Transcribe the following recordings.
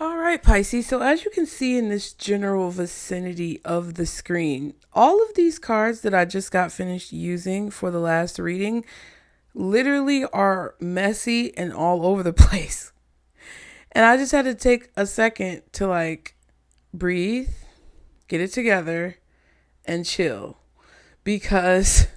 All right, Pisces. So as you can see in this general vicinity of the screen, all of these cards that I just got finished using for the last reading literally are messy and all over the place. And I just had to take a second to like breathe, get it together, and chill. Because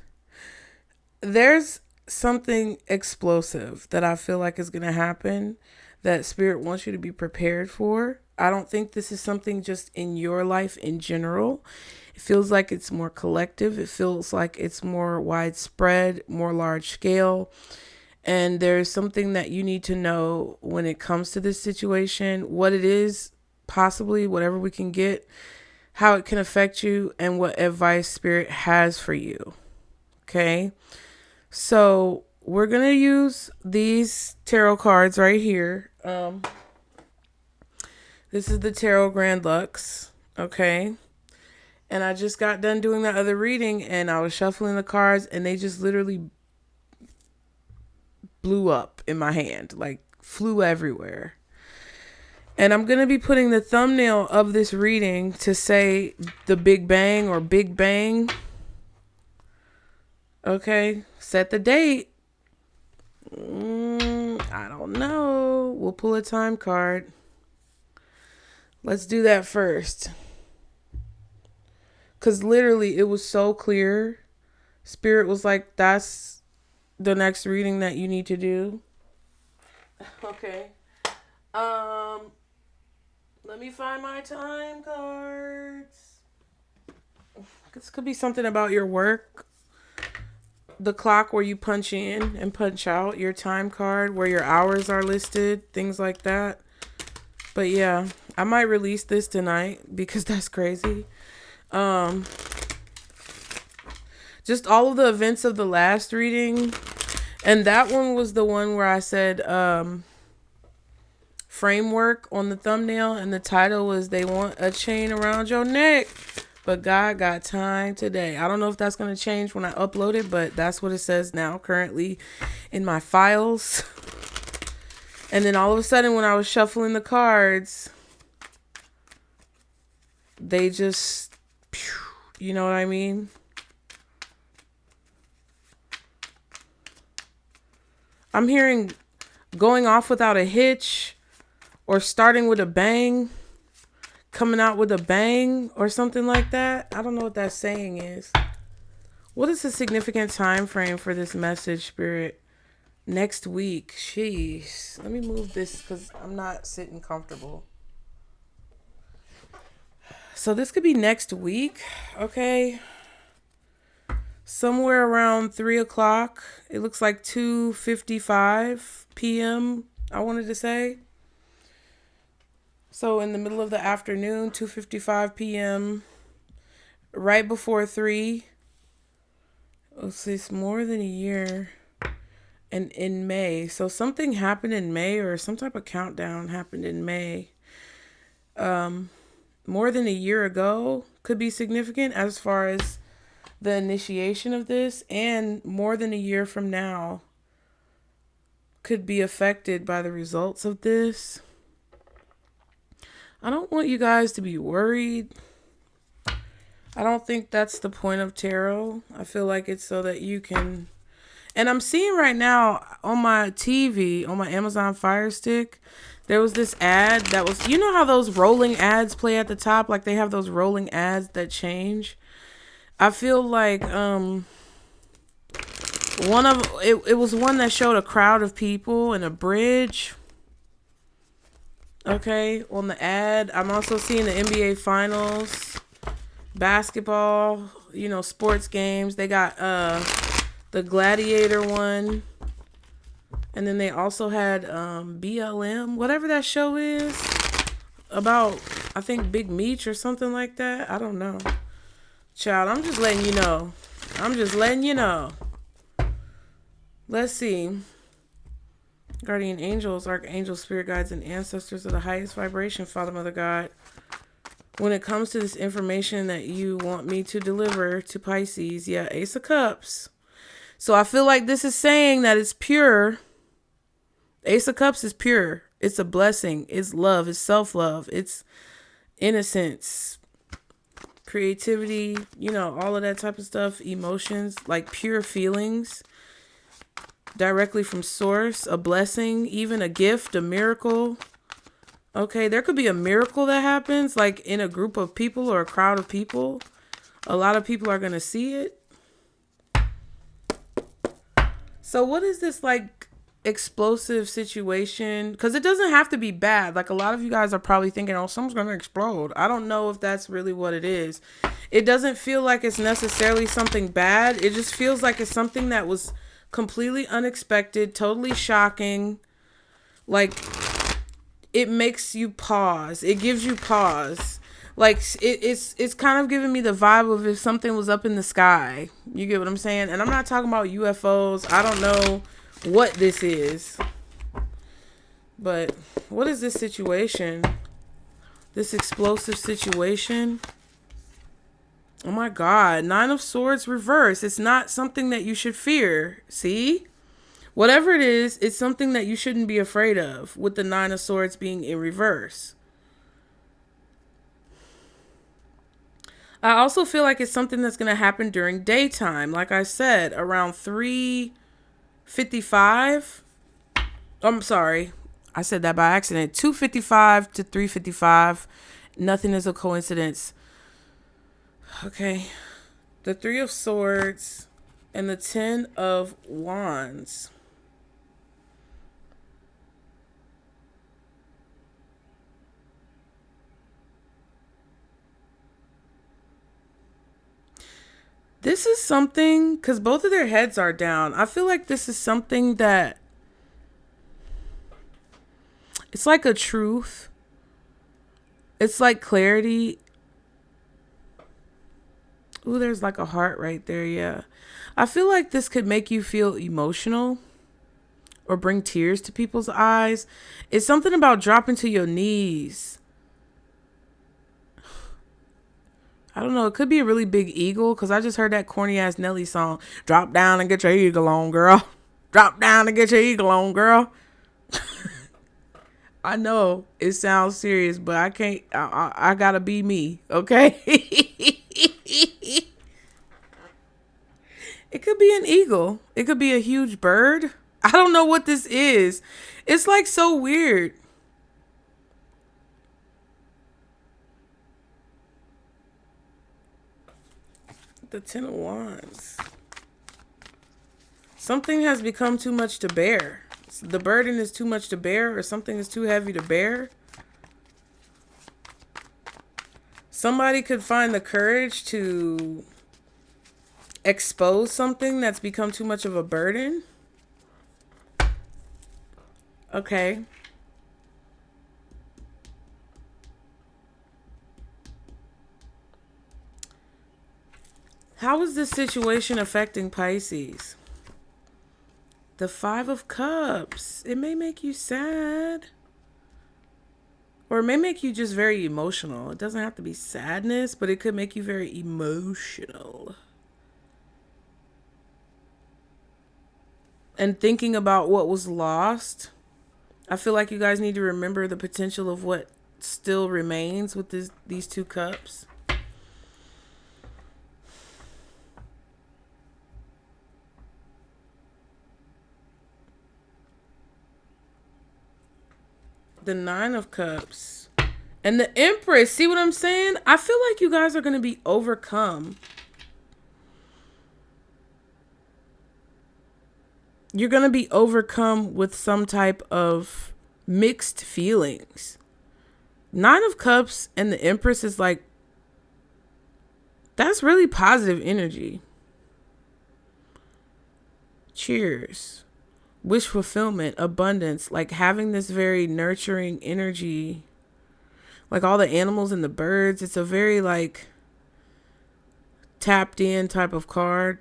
there's something explosive that I feel like is going to happen that Spirit wants you to be prepared for. I don't think this is something just in your life in general. It feels like it's more collective. It feels like it's more widespread, more large scale. And there's something that you need to know when it comes to this situation, what it is, possibly whatever we can get, how it can affect you, and what advice Spirit has for you. Okay? So we're going to use these tarot cards right here. This is the Tarot Grand Lux. Okay? And I just got done doing that other reading and I was shuffling the cards and they just literally blew up in my hand, like flew everywhere. And I'm going to be putting the thumbnail of this reading to say the Big Bang or Big Bang. Okay, set the date. I don't know. We'll pull a time card. Let's do that first. Because literally it was so clear. Spirit was like, that's the next reading that you need to do. Okay. Let me find my time cards. This could be something about your work. The clock where you punch in and punch out, your time card where your hours are listed, things like that. But yeah, I might release this tonight because that's crazy. Just all of the events of the last reading. And that one was the one where I said framework on the thumbnail, and the title was They Want a Chain Around Your Neck. But God got time today. I don't know if that's going to change when I upload it, but that's what it says now currently in my files. And then all of a sudden when I was shuffling the cards, they just, you know what I mean? I'm hearing going off without a hitch or starting with a bang. Coming out with a bang or something like that. I don't know what that saying is. What is the significant time frame for this message, Spirit? Next week. Jeez. Let me move this because I'm not sitting comfortable. So this could be next week. Okay. Somewhere around 3 o'clock. It looks like 2:55 p.m. I wanted to say. So in the middle of the afternoon, 2:55 p.m., right before 3. It's more than a year. And in May. So something happened in May, or some type of countdown happened in May. More than a year ago could be significant as far as the initiation of this, and more than a year from now could be affected by the results of this. I don't want you guys to be worried. I don't think that's the point of tarot. I feel like it's so that you can... And I'm seeing right now on my TV, on my Amazon Fire Stick, there was this ad that was... You know how those rolling ads play at the top? Like they have those rolling ads that change. I feel like it was one that showed a crowd of people and a bridge. Okay, on the ad. I'm also seeing the NBA Finals, basketball, sports games. They got the Gladiator one. And then they also had BLM, whatever that show is, about, I think, Big Meech or something like that. I don't know. Child, I'm just letting you know. Let's see. Guardian angels, archangels, spirit guides, and ancestors of the highest vibration, Father, Mother, God. When it comes to this information that you want me to deliver to Pisces, yeah, Ace of Cups. So I feel like this is saying that it's pure. Ace of Cups is pure. It's a blessing. It's love. It's self-love. It's innocence, creativity, all of that type of stuff, emotions, like pure feelings directly from source, a blessing, even a gift, a miracle. Okay, there could be a miracle that happens like in a group of people or a crowd of people. A lot of people are going to see it. So what is this like explosive situation? Because it doesn't have to be bad. Like a lot of you guys are probably thinking, oh, someone's going to explode. I don't know if that's really what it is. It doesn't feel like it's necessarily something bad. It just feels like it's something that was completely unexpected, totally shocking. Like it makes you pause. It gives you pause. Like it's kind of giving me the vibe of if something was up in the sky. You get what I'm saying? And I'm not talking about UFOs. I don't know what this is. But what is this situation? This explosive situation? Oh my God. 9 of Swords reverse. It's not something that you should fear. See? Whatever it is, it's something that you shouldn't be afraid of with the 9 of Swords being in reverse. I also feel like it's something that's going to happen during daytime. Like I said, around 3:55. I'm sorry. I said that by accident. 2:55 to 3:55. Nothing is a coincidence. Okay. The 3 of Swords and the 10 of Wands. This is something, because both of their heads are down. I feel like this is something that, it's like a truth. It's like clarity. Ooh, there's like a heart right there, yeah. I feel like this could make you feel emotional or bring tears to people's eyes. It's something about dropping to your knees. I don't know. It could be a really big eagle because I just heard that corny ass Nelly song. Drop down and get your eagle on, girl. Drop down and get your eagle on, girl. I know it sounds serious, but I can't. I gotta be me, okay? It could be an eagle. It could be a huge bird. I don't know what this is. It's like so weird. The 10 of Wands. Something has become too much to bear. The burden is too much to bear, or something is too heavy to bear. Somebody could find the courage to expose something that's become too much of a burden. Okay. How is this situation affecting Pisces? The 5 of Cups. It may make you sad. Or it may make you just very emotional. It doesn't have to be sadness, but it could make you very emotional. And thinking about what was lost. I feel like you guys need to remember the potential of what still remains with these 2 cups. The 9 of Cups. And the Empress. See what I'm saying? I feel like you guys are going to be overcome. You're going to be overcome with some type of mixed feelings. 9 of Cups and the Empress is like, that's really positive energy. Cheers. Wish fulfillment, abundance, like having this very nurturing energy. Like all the animals and the birds. It's a very like tapped in type of card.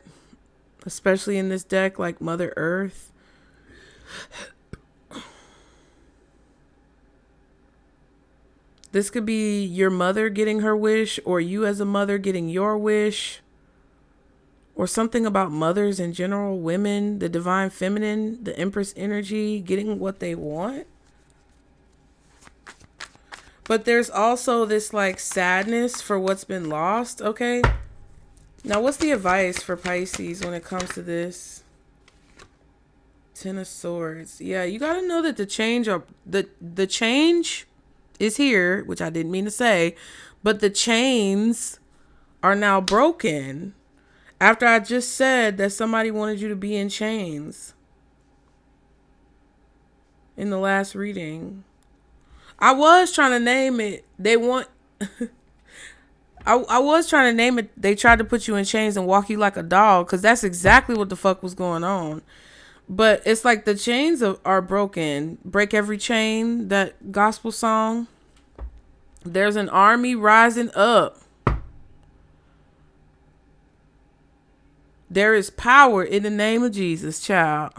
Especially in this deck, like Mother Earth. This could be your mother getting her wish, or you as a mother getting your wish. Or something about mothers in general, women, the divine feminine, the Empress energy, getting what they want. But there's also this like sadness for what's been lost, okay? Now, what's the advice for Pisces when it comes to this? Ten of Swords. Yeah, you got to know that the change is here, which I didn't mean to say, but the chains are now broken. After I just said that somebody wanted you to be in chains in the last reading. I was trying to name it. They want... I was trying to name it. They tried to put you in chains and walk you like a dog, because that's exactly what the fuck was going on. But it's like the chains are broken. Break every chain, that gospel song. There's an army rising up. There is power in the name of Jesus, child.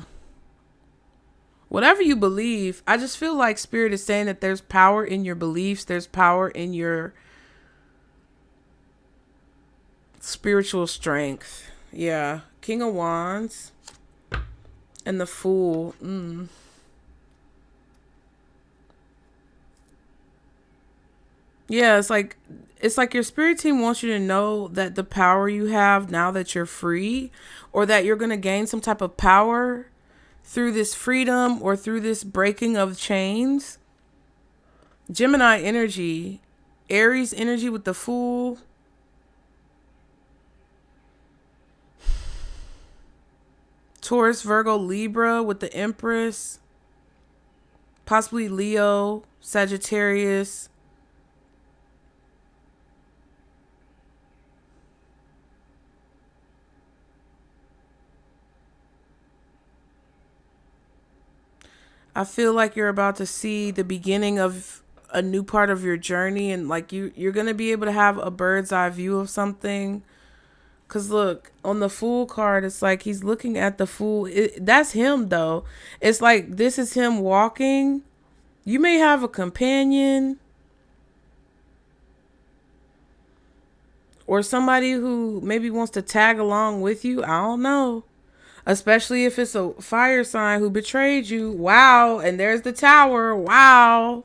Whatever you believe, I just feel like Spirit is saying that there's power in your beliefs. There's power in your spiritual strength. Yeah. King of Wands and the Fool. Yeah, it's like your spirit team wants you to know that the power you have now that you're free, or that you're going to gain some type of power through this freedom or through this breaking of chains. Gemini energy, Aries energy with the Fool. Taurus, Virgo, Libra with the Empress. Possibly Leo, Sagittarius. I feel like you're about to see the beginning of a new part of your journey, and like you're going to be able to have a bird's eye view of something. Cause look, on the Fool card, it's like he's looking at the Fool. That's him though. It's like this is him walking. You may have a companion or somebody who maybe wants to tag along with you. I don't know. Especially if it's a fire sign who betrayed you. Wow. And there's the Tower. Wow.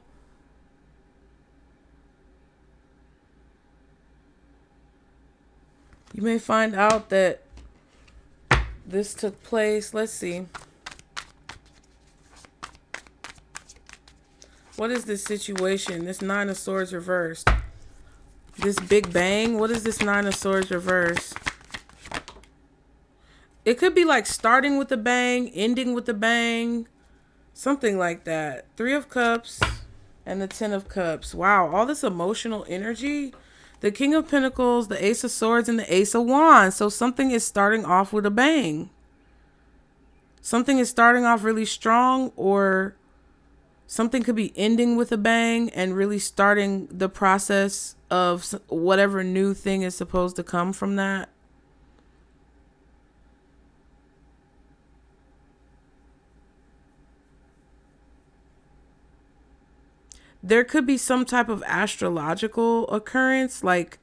You may find out that this took place. Let's see. What is this situation? This Nine of Swords reversed. This big bang. What is this Nine of Swords reversed? It could be like starting with a bang, ending with a bang. Something like that. Three of Cups and the Ten of Cups. Wow, all this emotional energy. The King of Pentacles, the Ace of Swords, and the Ace of Wands. So something is starting off with a bang. Something is starting off really strong, or something could be ending with a bang and really starting the process of whatever new thing is supposed to come from that. There could be some type of astrological occurrence, like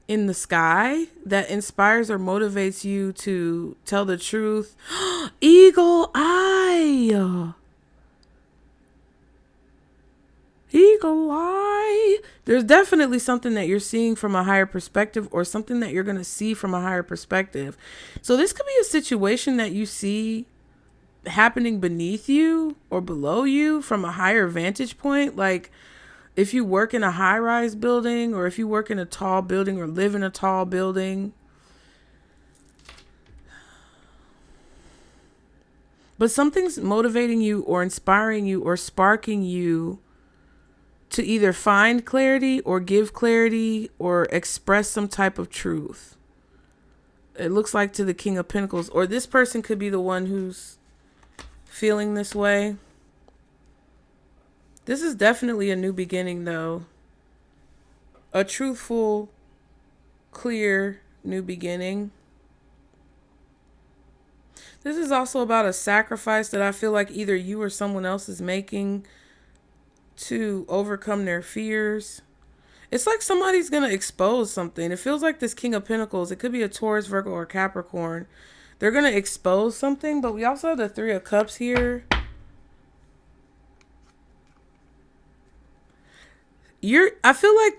in the sky, that inspires or motivates you to tell the truth. Eagle eye. Eagle eye. There's definitely something that you're seeing from a higher perspective, or something that you're going to see from a higher perspective. So this could be a situation that you see happening beneath you or below you from a higher vantage point. Like if you work in a high-rise building, or if you work in a tall building or live in a tall building. But something's motivating you or inspiring you or sparking you to either find clarity or give clarity or express some type of truth. It looks like to the King of Pentacles, or this person could be the one who's feeling this way. This is definitely a new beginning though. A truthful, clear new beginning. This is also about a sacrifice that I feel like either you or someone else is making to overcome their fears. It's like somebody's going to expose something. It feels like this King of Pentacles, it could be a Taurus, Virgo, or Capricorn. They're going to expose something, but we also have the Three of Cups here. I feel like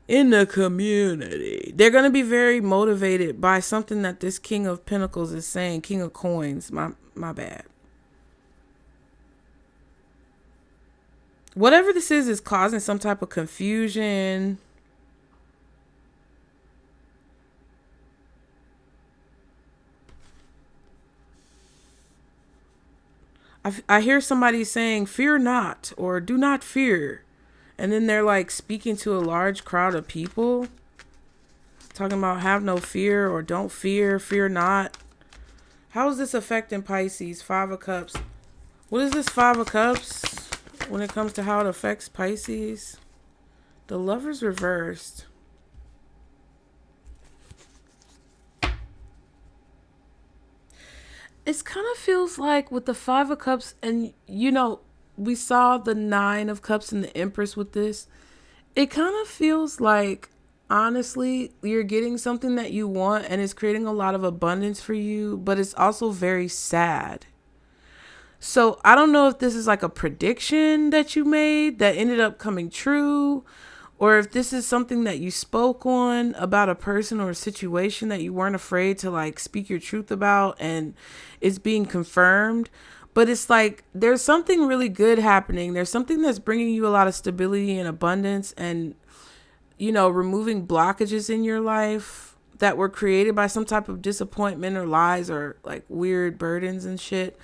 in the community, they're going to be very motivated by something that this King of Pentacles is saying. King of Coins, my bad. Whatever this is causing some type of confusion. I hear somebody saying, fear not, or do not fear. And then they're like speaking to a large crowd of people. Talking about have no fear, or don't fear, fear not. How is this affecting Pisces? 5 of Cups. What is this 5 of Cups when it comes to how it affects Pisces? The Lover's reversed. It kind of feels like with the 5 of Cups, and we saw the 9 of Cups and the Empress with this. It kind of feels like, honestly, you're getting something that you want and it's creating a lot of abundance for you, but it's also very sad. So I don't know if this is like a prediction that you made that ended up coming true, or if this is something that you spoke on about a person or a situation that you weren't afraid to like speak your truth about and it's being confirmed. But it's like there's something really good happening. There's something that's bringing you a lot of stability and abundance and, removing blockages in your life that were created by some type of disappointment or lies or like weird burdens and shit.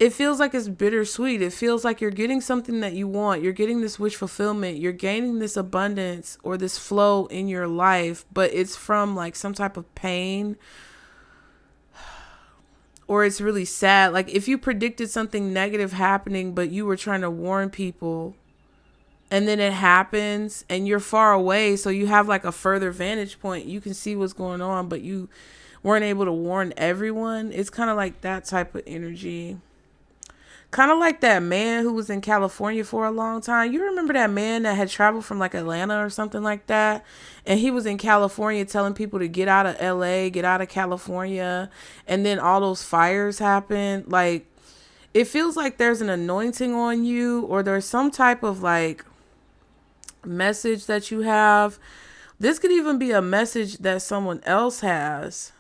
It feels like it's bittersweet. It feels like you're getting something that you want. You're getting this wish fulfillment. You're gaining this abundance or this flow in your life, but it's from like some type of pain, or it's really sad. Like if you predicted something negative happening, but you were trying to warn people and then it happens and you're far away. So you have like a further vantage point. You can see what's going on, but you weren't able to warn everyone. It's kind of like that type of energy. Kind of like that man who was in California for a long time. You remember that man that had traveled from like Atlanta or something like that? And he was in California telling people to get out of LA, get out of California. And then all those fires happened. Like, it feels like there's an anointing on you, or there's some type of like message that you have. This could even be a message that someone else has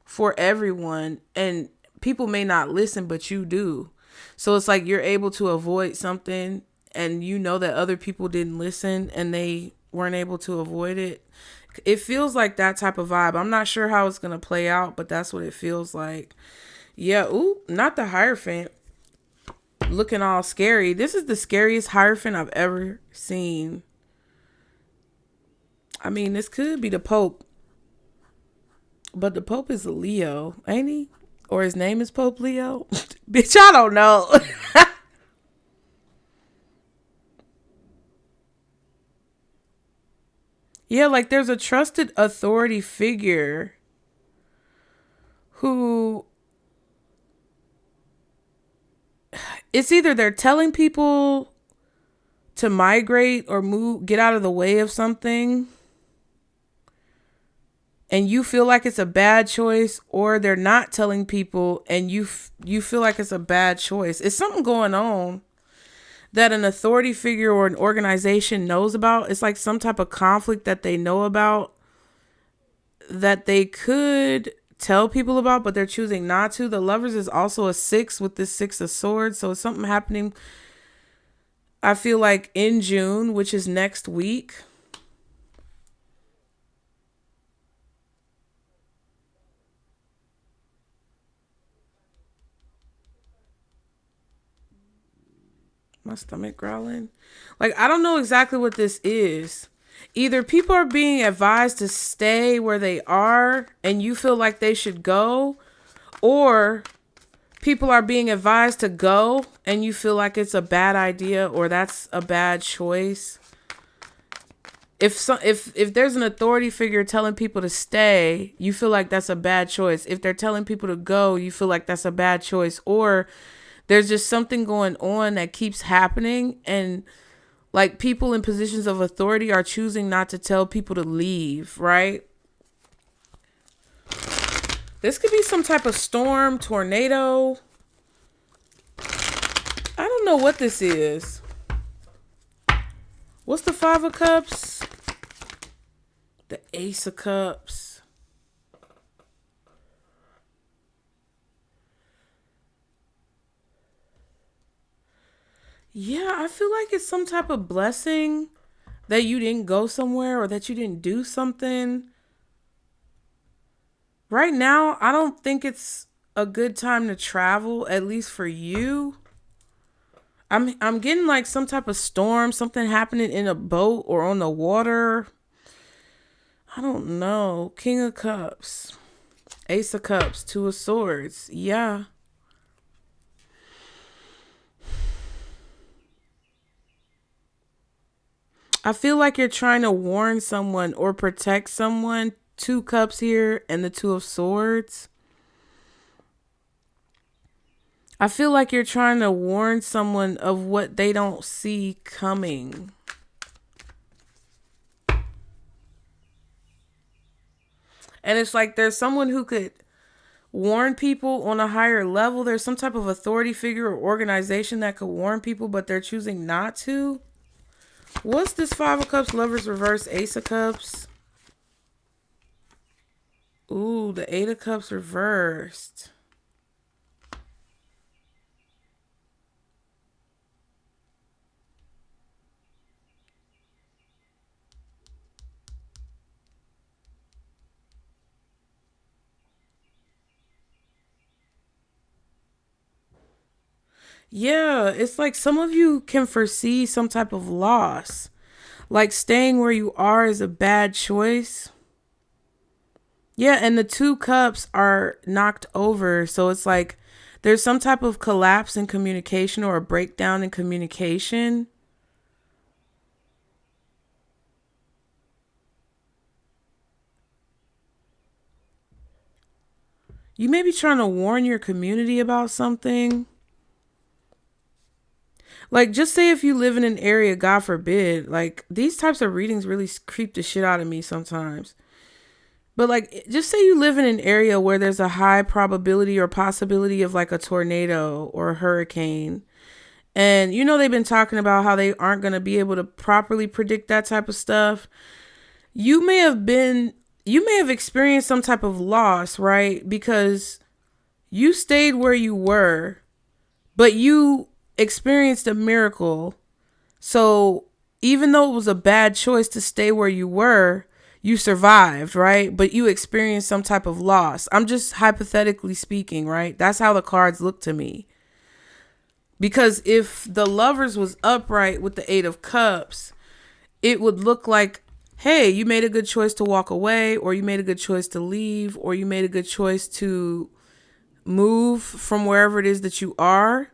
for everyone. And people may not listen, but you do. So it's like you're able to avoid something and you know that other people didn't listen and they weren't able to avoid it. It feels like that type of vibe. I'm not sure how it's going to play out, but that's what it feels like. Yeah. Ooh, not the Hierophant. Looking all scary. This is the scariest Hierophant I've ever seen. I mean, this could be the Pope. But the Pope is a Leo, ain't he? Or his name is Pope Leo? Bitch, I don't know. Yeah, like there's a trusted authority figure who, it's either they're telling people to migrate or move, get out of the way of something, and you feel like it's a bad choice, or they're not telling people and you feel like it's a bad choice. It's something going on that an authority figure or an organization knows about. It's like some type of conflict that they know about that they could tell people about, but they're choosing not to. The Lovers is also a 6 with this 6 of Swords. So it's something happening, I feel like, in June, which is next week. My stomach growling. Like, I don't know exactly what this is. Either people are being advised to stay where they are and you feel like they should go, or people are being advised to go and you feel like it's a bad idea or that's a bad choice. If there's an authority figure telling people to stay, you feel like that's a bad choice. If they're telling people to go, you feel like that's a bad choice. Or there's just something going on that keeps happening, and like people in positions of authority are choosing not to tell people to leave, right? This could be some type of storm, tornado. I don't don't know what this is. What's the Five of Cups? The Ace of Cups. Yeah, I feel like it's some type of blessing that you didn't go somewhere or that you didn't do something. Right now, I don't think it's a good time to travel, at least for you. I'm getting like some type of storm, something happening in a boat or on the water. I don't know. King of Cups. Ace of Cups. Two of Swords. Yeah. I feel like you're trying to warn someone or protect someone. Two cups here and the Two of Swords. I feel like you're trying to warn someone of what they don't see coming. And it's like there's someone who could warn people on a higher level. There's some type of authority figure or organization that could warn people, but they're choosing not to. What's this Five of Cups, Lovers reverse, Ace of Cups? Ooh, the Eight of Cups reversed. Yeah, it's like some of you can foresee some type of loss. Like staying where you are is a bad choice. Yeah, and the two cups are knocked over. So it's like there's some type of collapse in communication or a breakdown in communication. You may be trying to warn your community about something. Like, just say if you live in an area, God forbid, like these types of readings really creep the shit out of me sometimes. But like, just say you live in an area where there's a high probability or possibility of like a tornado or a hurricane. And you know, they've been talking about how they aren't going to be able to properly predict that type of stuff. You may have experienced some type of loss, right? Because you stayed where you were, but you experienced a miracle. So even though it was a bad choice to stay where you were, you survived, right? But you experienced some type of loss. I'm just hypothetically speaking, right? That's how the cards look to me. Because if the Lovers was upright with the Eight of Cups, it would look like, hey, you made a good choice to walk away, or you made a good choice to leave, or you made a good choice to move from wherever it is that you are.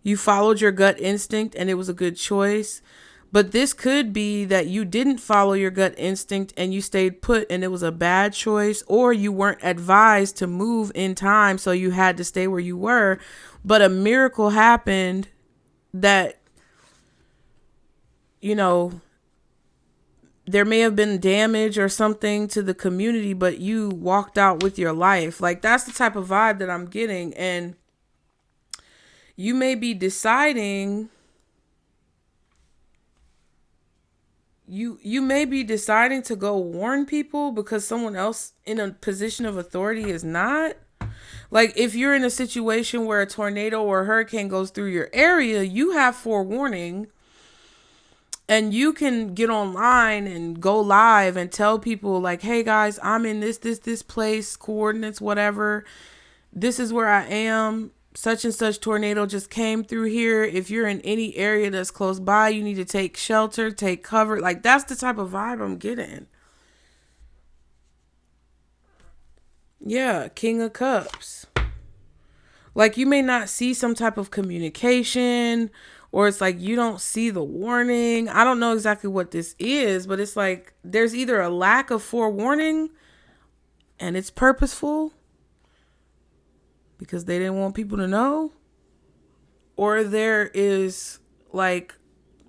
You followed your gut instinct and it was a good choice. But this could be that you didn't follow your gut instinct and you stayed put and it was a bad choice, or you weren't advised to move in time, so you had to stay where you were. But a miracle happened that, you know, there may have been damage or something to the community, but you walked out with your life. Like, that's the type of vibe that I'm getting. And you may be deciding, you may be deciding to go warn people because someone else in a position of authority is not. Like, if you're in a situation where a tornado or a hurricane goes through your area, you have forewarning. And you can get online and go live and tell people like, hey guys, I'm in this place, coordinates, whatever. This is where I am. Such and such tornado just came through here. If you're in any area that's close by, you need to take shelter, take cover. Like, that's the type of vibe I'm getting. Yeah, King of Cups. Like, you may not see some type of communication, or it's like you don't see the warning. I don't know exactly what this is, but it's like there's either a lack of forewarning and it's purposeful because they didn't want people to know, or there is like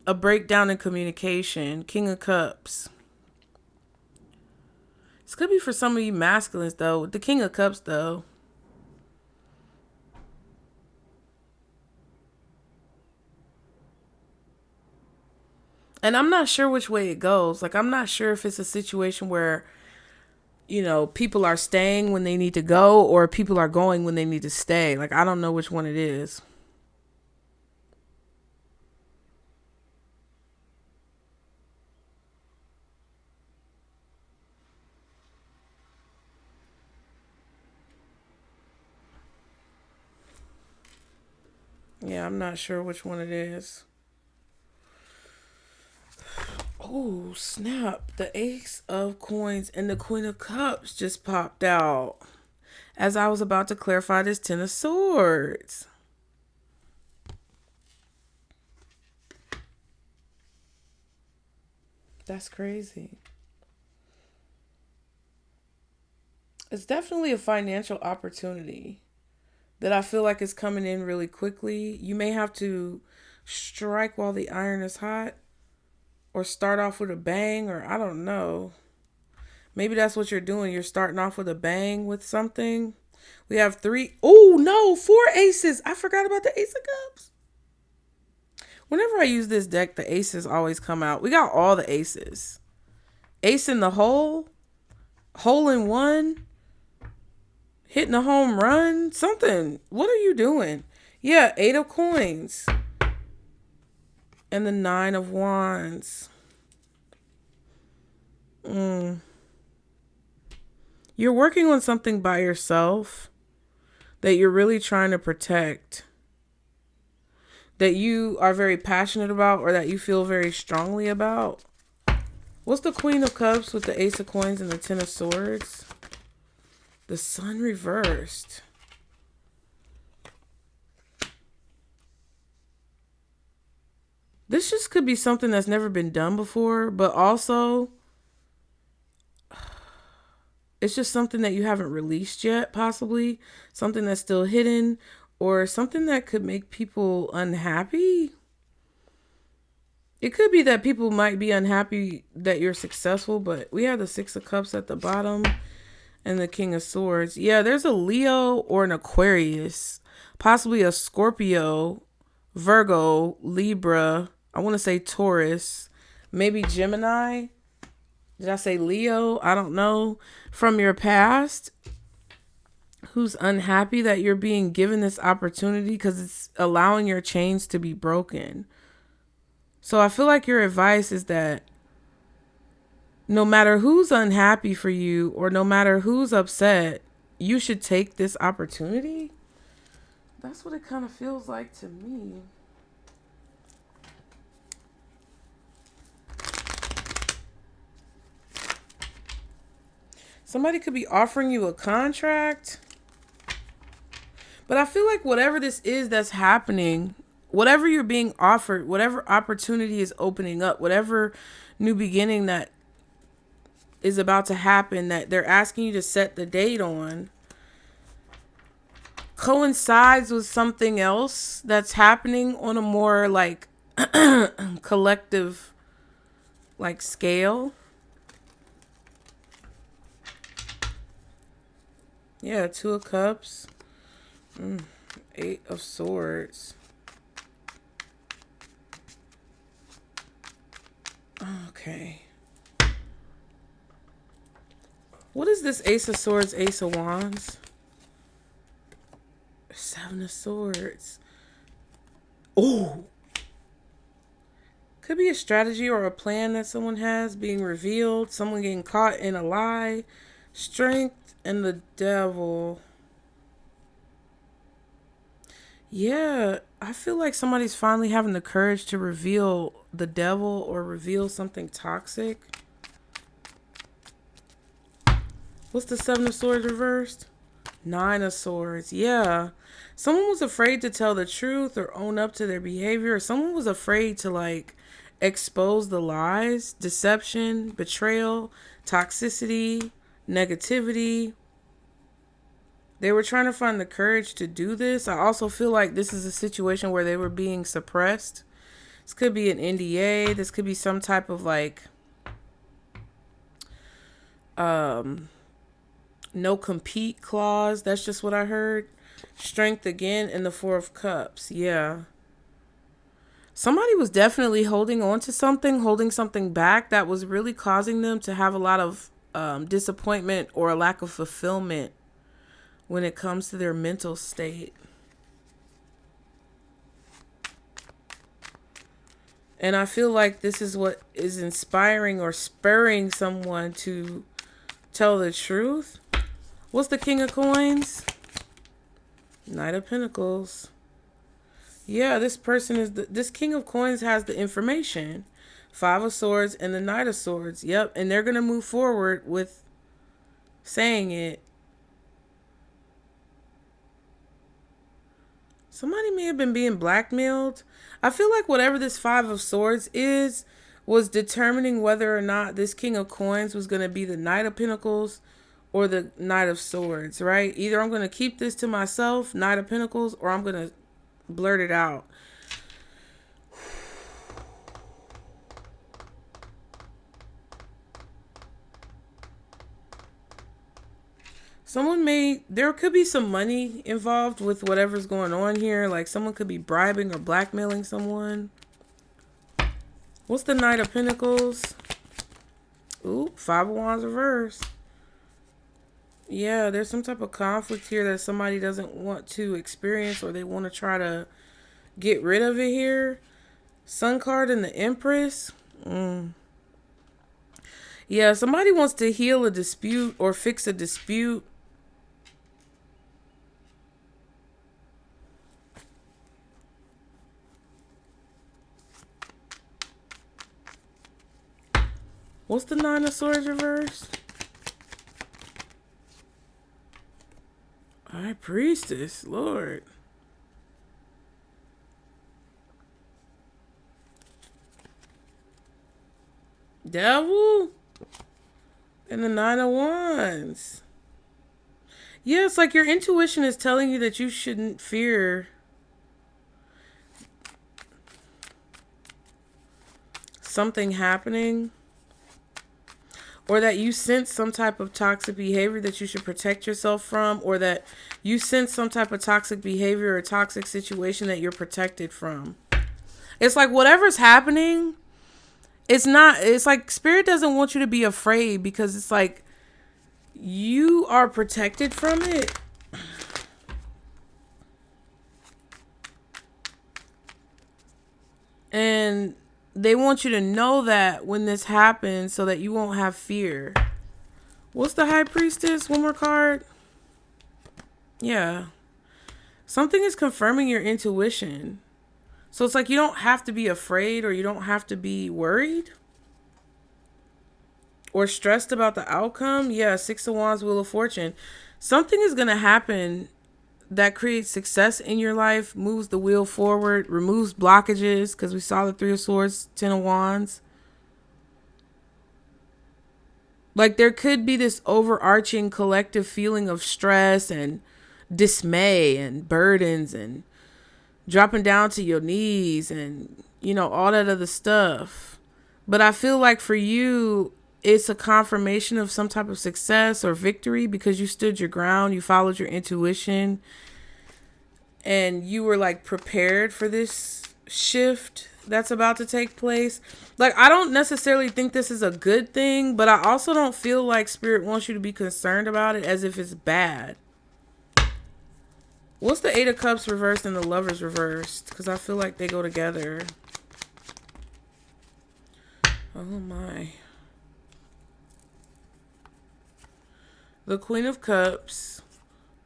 a breakdown in communication. King of Cups. This could be for some of you masculines though. The King of Cups though. And I'm not sure which way it goes. Like, I'm not sure if it's a situation where, people are staying when they need to go or people are going when they need to stay. Like, I don't know which one it is. Yeah, I'm not sure which one it is. Oh, snap. The Ace of Coins and the Queen of Cups just popped out as I was about to clarify this Ten of Swords. That's crazy. It's definitely a financial opportunity that I feel like is coming in really quickly. You may have to strike while the iron is hot or start off with a bang, or I don't know. Maybe that's what you're doing. You're starting off with a bang with something. We have three. Oh, no, four aces. I forgot about the Ace of Cups. Whenever I use this deck, the aces always come out. We got all the aces. Ace in the hole. Hole in one. Hitting a home run. Something. What are you doing? Yeah, 8 of coins. And the 9 of wands. You're working on something by yourself that you're really trying to protect, that you are very passionate about or that you feel very strongly about. What's the Queen of Cups with the Ace of Coins and the Ten of Swords? The Sun reversed. This just could be something that's never been done before, but also it's just something that you haven't released yet, possibly. Something that's still hidden, or something that could make people unhappy. It could be that people might be unhappy that you're successful, but we have the Six of Cups at the bottom and the King of Swords. Yeah, there's a Leo or an Aquarius, possibly a Scorpio, Virgo, Libra. I want to say Taurus, maybe Gemini. Did I say Leo? I don't know. From your past, who's unhappy that you're being given this opportunity because it's allowing your chains to be broken. So I feel like your advice is that no matter who's unhappy for you or no matter who's upset, you should take this opportunity. That's what it kind of feels like to me. Somebody could be offering you a contract. But I feel like whatever this is that's happening, whatever you're being offered, whatever opportunity is opening up, whatever new beginning that is about to happen that they're asking you to set the date on, coincides with something else that's happening on a more like collective like scale. Yeah, 2 of Cups. 8 of Swords. Okay. What is this Ace of Swords, Ace of Wands? 7 of Swords. Oh. Could be a strategy or a plan that someone has being revealed. Someone getting caught in a lie. Strength and the Devil. Yeah, I feel like somebody's finally having the courage to reveal the devil or reveal something toxic. What's the 7 of Swords reversed? 9 of Swords. Yeah. Someone was afraid to tell the truth or own up to their behavior. Or someone was afraid to like expose the lies, deception, betrayal, toxicity, negativity. They were trying to find the courage to do this. I also feel like this is a situation where they were being suppressed. This could be an NDA. This could be some type of like no compete clause. That's just what I heard. Strength again and the 4 of Cups. Yeah. Somebody was definitely holding on to something, holding something back that was really causing them to have a lot of disappointment or a lack of fulfillment when it comes to their mental state. And I feel like this is what is inspiring or spurring someone to tell the truth. What's the King of Coins? Knight of Pentacles. Yeah, this person is this King of Coins has the information. Five of Swords and the Knight of Swords. Yep, and they're going to move forward with saying it. Somebody may have been being blackmailed. I feel like whatever this Five of Swords is was determining whether or not this King of Coins was going to be the Knight of Pentacles or the Knight of Swords, right? Either I'm going to keep this to myself, Knight of Pentacles, or I'm going to blurt it out. There could be some money involved with whatever's going on here. Like someone could be bribing or blackmailing someone. What's the Knight of Pentacles? Ooh, Five of Wands reverse. Yeah, there's some type of conflict here that somebody doesn't want to experience, or they want to try to get rid of it here. Sun card and the Empress. Yeah, somebody wants to heal a dispute or fix a dispute. What's the Nine of Swords reverse? High Priestess, Lord. Devil. And the Nine of Wands. Yeah, it's like your intuition is telling you that you shouldn't fear something happening, or that you sense some type of toxic behavior that you should protect yourself from, or that you sense some type of toxic behavior or toxic situation that you're protected from. It's like whatever's happening, it's like Spirit doesn't want you to be afraid, because it's like you are protected from it. And they want you to know that when this happens, so that you won't have fear. What's the High Priestess? One more card. Yeah. Something is confirming your intuition. So it's like you don't have to be afraid, or you don't have to be worried or stressed about the outcome. Yeah, Six of Wands, Wheel of Fortune. Something is going to happen that creates success in your life, moves the wheel forward, removes blockages, because we saw the Three of Swords, Ten of Wands. Like there could be this overarching collective feeling of stress and dismay and burdens and dropping down to your knees and, all that other stuff. But I feel like for you, it's a confirmation of some type of success or victory, because you stood your ground, you followed your intuition, and you were like prepared for this shift that's about to take place. Like, I don't necessarily think this is a good thing, but I also don't feel like Spirit wants you to be concerned about it as if it's bad. What's the Eight of Cups reversed and the Lovers reversed? Because I feel like they go together. Oh my. The Queen of Cups,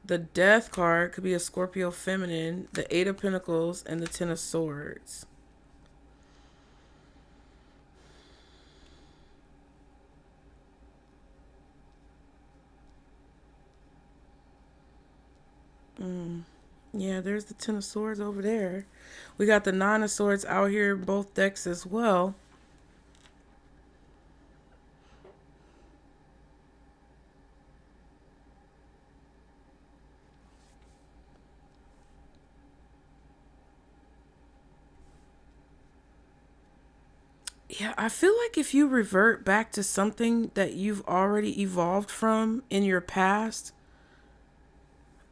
the Death card could be a Scorpio feminine, the Eight of Pentacles, and the Ten of Swords. Yeah, there's the Ten of Swords over there. We got the Nine of Swords out here in both decks as well. Yeah, I feel like if you revert back to something that you've already evolved from in your past,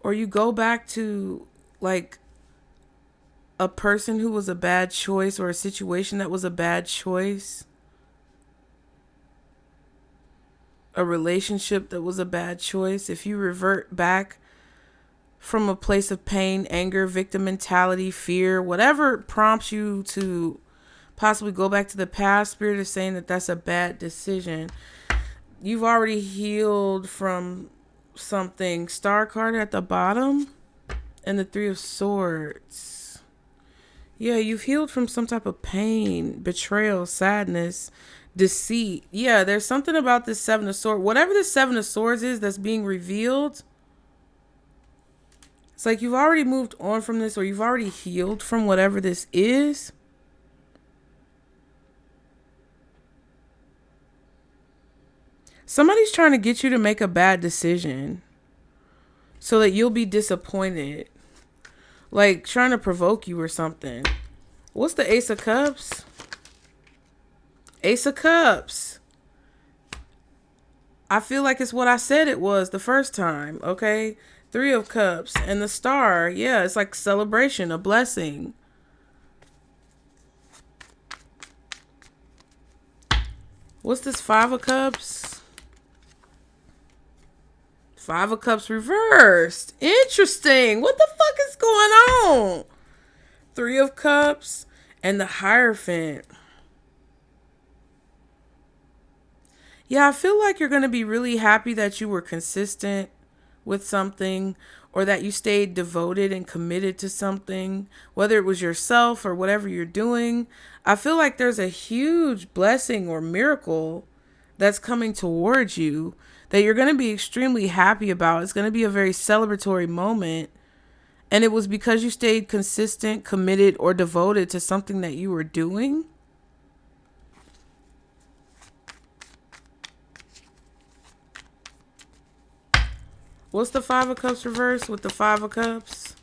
or you go back to like a person who was a bad choice or a situation that was a bad choice, a relationship that was a bad choice, if you revert back from a place of pain, anger, victim mentality, fear, whatever prompts you to possibly go back to the past, Spirit is saying that that's a bad decision. You've already healed from something. Star card at the bottom and the Three of Swords. Yeah, you've healed from some type of pain, betrayal, sadness, deceit. Yeah, there's something about this Seven of Swords. Whatever the Seven of Swords is that's being revealed, it's like you've already moved on from this, or you've already healed from whatever this is. Somebody's trying to get you to make a bad decision so that you'll be disappointed. Like trying to provoke you or something. What's the Ace of Cups? Ace of Cups. I feel like it's what I said it was the first time, okay? Three of Cups and the Star. Yeah, it's like celebration, a blessing. What's this Five of Cups? Five of Cups reversed. Interesting. What the fuck is going on? Three of Cups and the Hierophant. Yeah, I feel like you're going to be really happy that you were consistent with something, or that you stayed devoted and committed to something, whether it was yourself or whatever you're doing. I feel like there's a huge blessing or miracle that's coming towards you that you're going to be extremely happy about. It's going to be a very celebratory moment. And it was because you stayed consistent, committed, or devoted to something that you were doing. What's the Five of Cups reverse with the Five of Cups?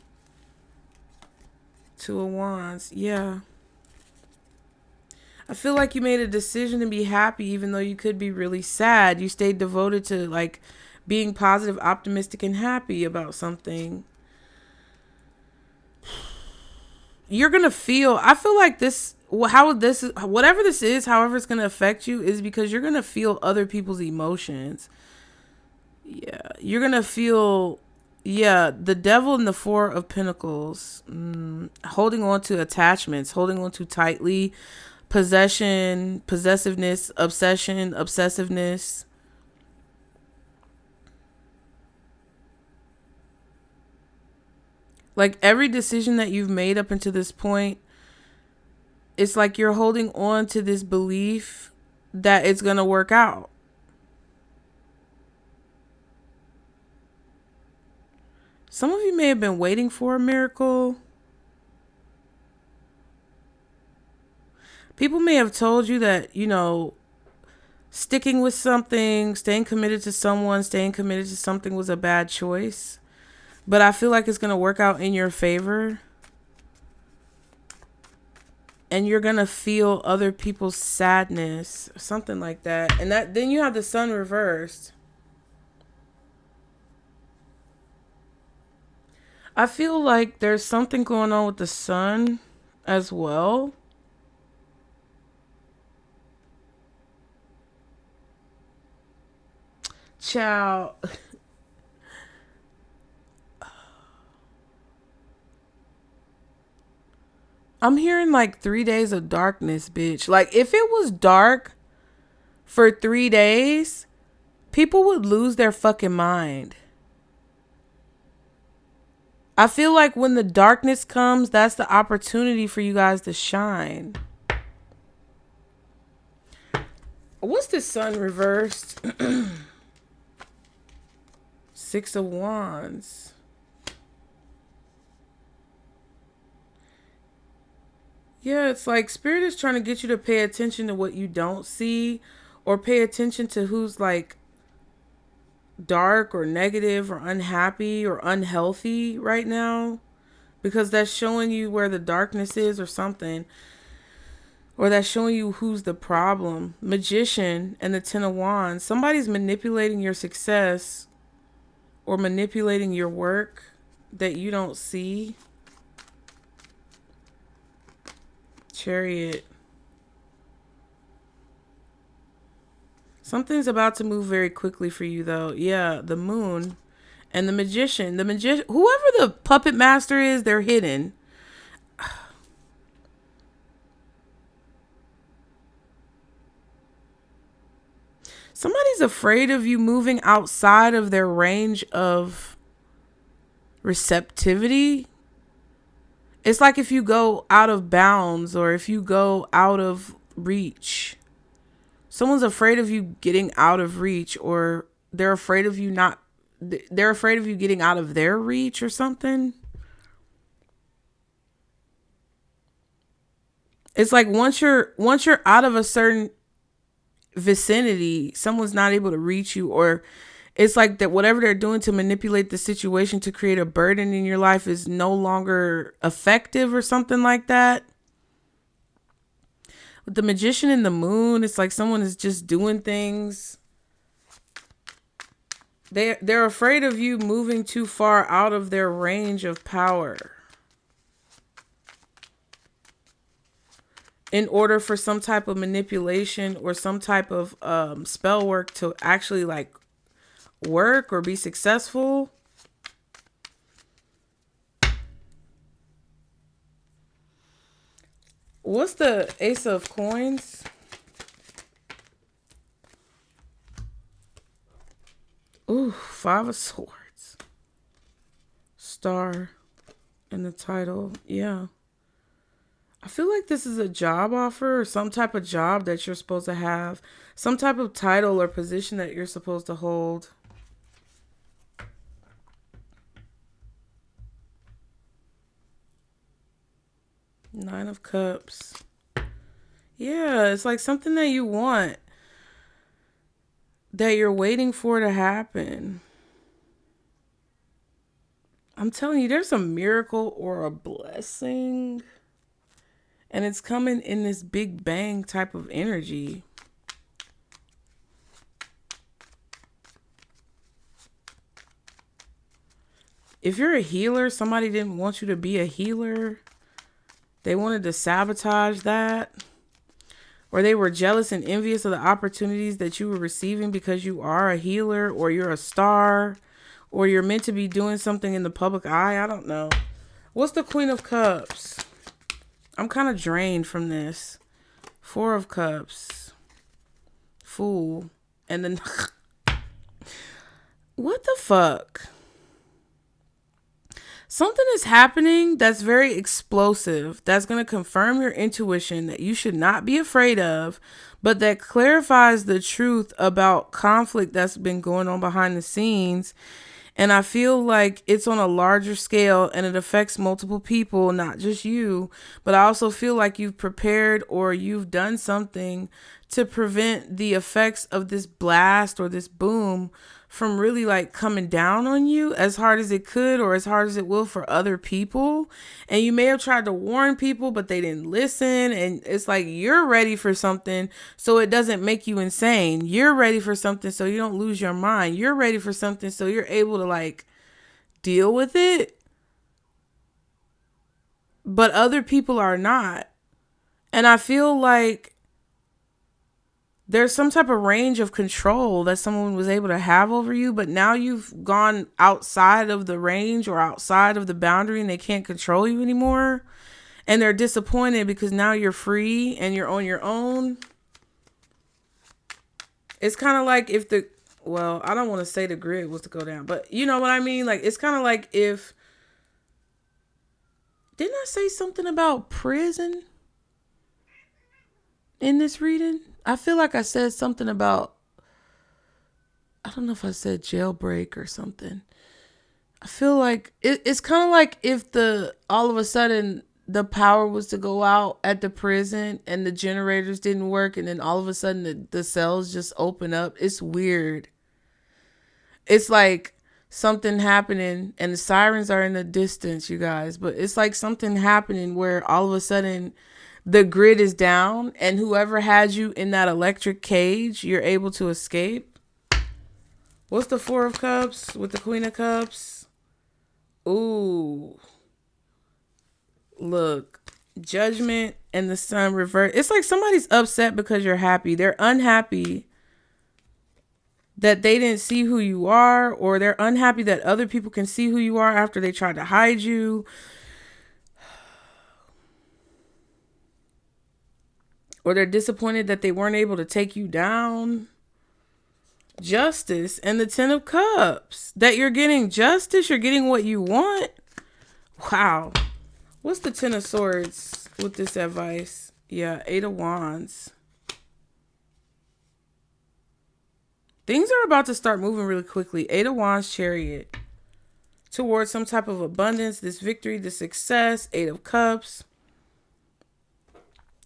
Two of Wands. Yeah. I feel like you made a decision to be happy even though you could be really sad. You stayed devoted to like being positive, optimistic, and happy about something. You're going to feel, I feel like this, whatever this is, however it's going to affect you, is because you're going to feel other people's emotions. Yeah, you're going to feel, the Devil and the Four of Pentacles, holding on to attachments, holding on too tightly, possession, possessiveness, obsession, obsessiveness. Like every decision that you've made up until this point, it's like you're holding on to this belief that it's going to work out. Some of you may have been waiting for a miracle. People may have told you that, sticking with something, staying committed to someone, staying committed to something was a bad choice. But I feel like it's going to work out in your favor. And you're going to feel other people's sadness, something like that. And then you have the Sun reversed. I feel like there's something going on with the Sun as well. Ciao. I'm hearing like 3 days of darkness, bitch. Like if it was dark for 3 days, people would lose their fucking mind. I feel like when the darkness comes, that's the opportunity for you guys to shine. What's the Sun reversed? Six of Wands. Yeah, it's like Spirit is trying to get you to pay attention to what you don't see, or pay attention to who's like dark or negative or unhappy or unhealthy right now, because that's showing you where the darkness is or something, or that's showing you who's the problem. Magician and the Ten of Wands. Somebody's manipulating your success or manipulating your work that you don't see. Chariot. Something's about to move very quickly for you, though. Yeah, the Moon and the Magician. The Magician, whoever the puppet master is, they're hidden. Somebody's afraid of you moving outside of their range of receptivity. It's like if you go out of bounds or if you go out of reach. Someone's afraid of you getting out of reach, or they're afraid of you getting out of their reach or something. It's like once you're out of a certain vicinity, someone's not able to reach you, or it's like that whatever they're doing to manipulate the situation to create a burden in your life is no longer effective or something like that. With the Magician and the Moon, it's like someone is just doing things. They're afraid of you moving too far out of their range of power in order for some type of manipulation or some type of spell work to actually like work or be successful. What's the Ace of Coins? Ooh, Five of Swords. Star in the title. Yeah. I feel like this is a job offer or some type of job that you're supposed to have. Some type of title or position that you're supposed to hold. Nine of Cups. Yeah, it's like something that you want, that you're waiting for to happen. I'm telling you, there's a miracle or a blessing, and it's coming in this big bang type of energy. If you're a healer, somebody didn't want you to be a healer. They wanted to sabotage that. Or they were jealous and envious of the opportunities that you were receiving because you are a healer, or you're a star, or you're meant to be doing something in the public eye. I don't know. What's the Queen of Cups? I'm kind of drained from this. Four of Cups. Fool. And then... What the fuck? Something is happening that's very explosive, that's going to confirm your intuition that you should not be afraid of, but that clarifies the truth about conflict that's been going on behind the scenes. And I feel like it's on a larger scale and it affects multiple people, not just you. But I also feel like you've prepared or you've done something to prevent the effects of this blast or this boom from really like coming down on you as hard as it could or as hard as it will for other people. And you may have tried to warn people, but they didn't listen. And it's like you're ready for something so it doesn't make you insane. You're ready for something so you don't lose your mind. You're ready for something so you're able to like deal with it. But other people are not. And I feel like there's some type of range of control that someone was able to have over you, but now you've gone outside of the range or outside of the boundary and they can't control you anymore. And they're disappointed because now you're free and you're on your own. It's kind of like if I don't want to say the grid was to go down, but you know what I mean? Like, it's kind of like if, didn't I say something about prison in this reading? I feel like I said something about, I don't know if I said jailbreak or something. I feel like it's kind of like if all of a sudden the power was to go out at the prison and the generators didn't work, and then all of a sudden the cells just open up. It's weird. It's like something happening and the sirens are in the distance, you guys, but it's like something happening where all of a sudden the grid is down and whoever had you in that electric cage, you're able to escape. What's the Four of Cups with the Queen of Cups? Ooh. Look, Judgment and the Sun reversed. It's like somebody's upset because you're happy. They're unhappy that they didn't see who you are, or they're unhappy that other people can see who you are after they tried to hide you. Or they're disappointed that they weren't able to take you down. Justice and the Ten of Cups. That you're getting justice. You're getting what you want. Wow. What's the Ten of Swords with this advice? Yeah, Eight of Wands. Things are about to start moving really quickly. Eight of Wands, Chariot. Towards some type of abundance, this victory, this success. Eight of Cups.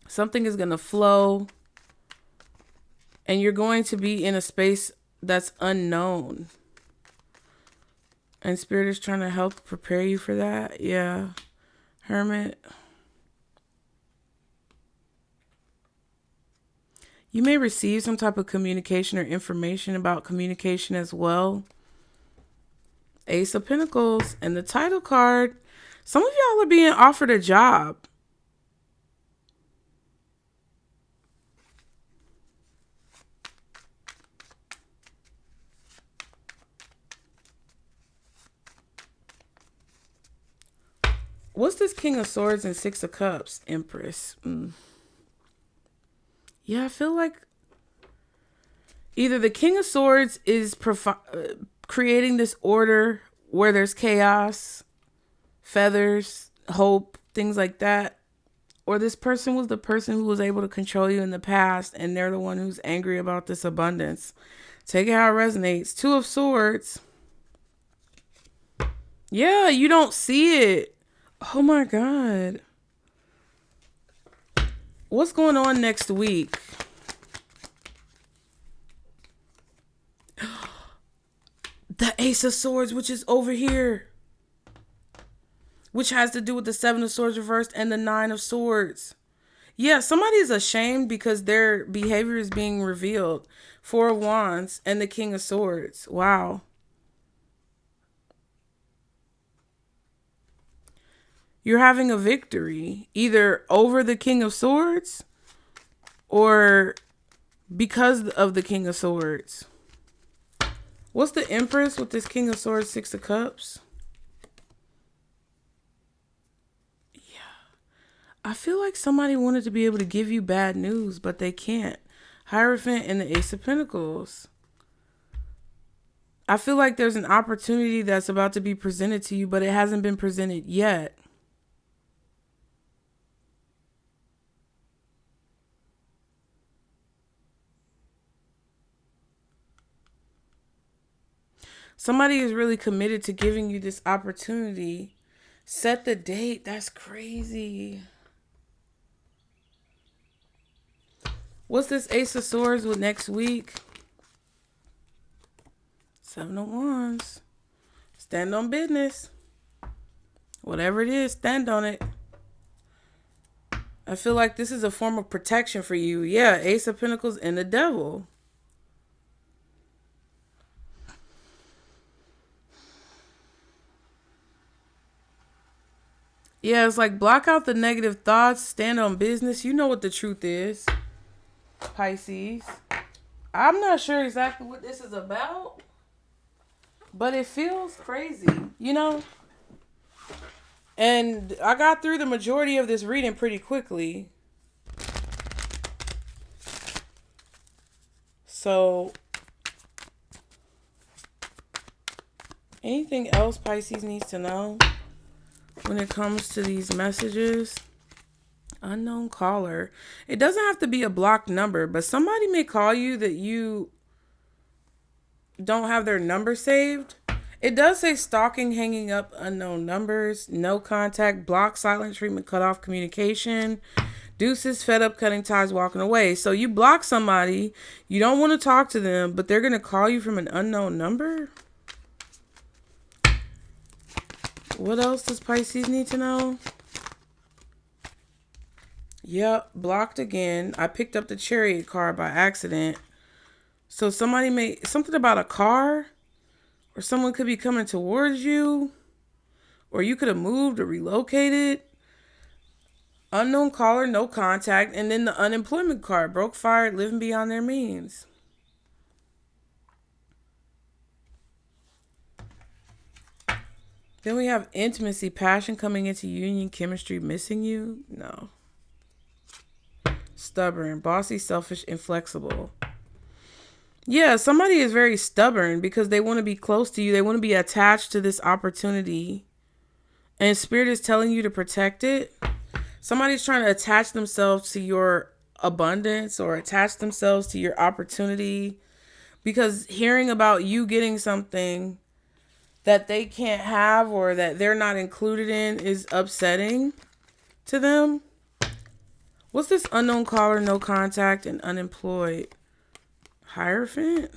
Something is going to flow. And you're going to be in a space that's unknown. And Spirit is trying to help prepare you for that. Yeah. Hermit. You may receive some type of communication or information about communication as well. Ace of Pentacles and the title card. Some of y'all are being offered a job. What's this King of Swords and Six of Cups? Empress. Yeah, I feel like either the King of Swords is creating this order where there's chaos, feathers, hope, things like that. Or this person was the person who was able to control you in the past, and they're the one who's angry about this abundance. Take it how it resonates. Two of Swords. Yeah, you don't see it. Oh my God. What's going on next week? The Ace of Swords, which is over here. Which has to do with the Seven of Swords reversed and the Nine of Swords. Yeah, somebody is ashamed because their behavior is being revealed. Four of Wands and the King of Swords. Wow. You're having a victory either over the King of Swords or because of the King of Swords. What's the Empress with this King of Swords, Six of Cups? Yeah. I feel like somebody wanted to be able to give you bad news, but they can't. Hierophant and the Ace of Pentacles. I feel like there's an opportunity that's about to be presented to you, but it hasn't been presented yet. Somebody is really committed to giving you this opportunity. Set the date. That's crazy. What's this Ace of Swords with next week? Seven of Wands. Stand on business. Whatever it is, stand on it. I feel like this is a form of protection for you. Yeah, Ace of Pentacles and the Devil. Yeah, it's like block out the negative thoughts, stand on business. You know what the truth is, Pisces. I'm not sure exactly what this is about, but it feels crazy, you know? And I got through the majority of this reading pretty quickly. So, anything else Pisces needs to know when it comes to these messages? Unknown caller. It doesn't have to be a blocked number, but somebody may call you that you don't have their number saved. It does say stalking, hanging up, unknown numbers, no contact, block, silent treatment, cut off communication, deuces, fed up, cutting ties, walking away. So you block somebody, you don't want to talk to them, but they're going to call you from an unknown number? What else does Pisces need to know? Yep, blocked again. I picked up the Chariot card by accident. So somebody may, something about a car, or someone could be coming towards you, or you could have moved or relocated. Unknown caller, no contact. And then the unemployment card. Broke, fired, living beyond their means. Then we have intimacy, passion coming into union, chemistry, missing you. No. Stubborn, bossy, selfish, inflexible. Yeah, somebody is very stubborn because they want to be close to you. They want to be attached to this opportunity. And Spirit is telling you to protect it. Somebody's trying to attach themselves to your abundance or attach themselves to your opportunity. Because hearing about you getting something that they can't have or that they're not included in is upsetting to them. What's this unknown caller, no contact, and unemployed? Hierophant?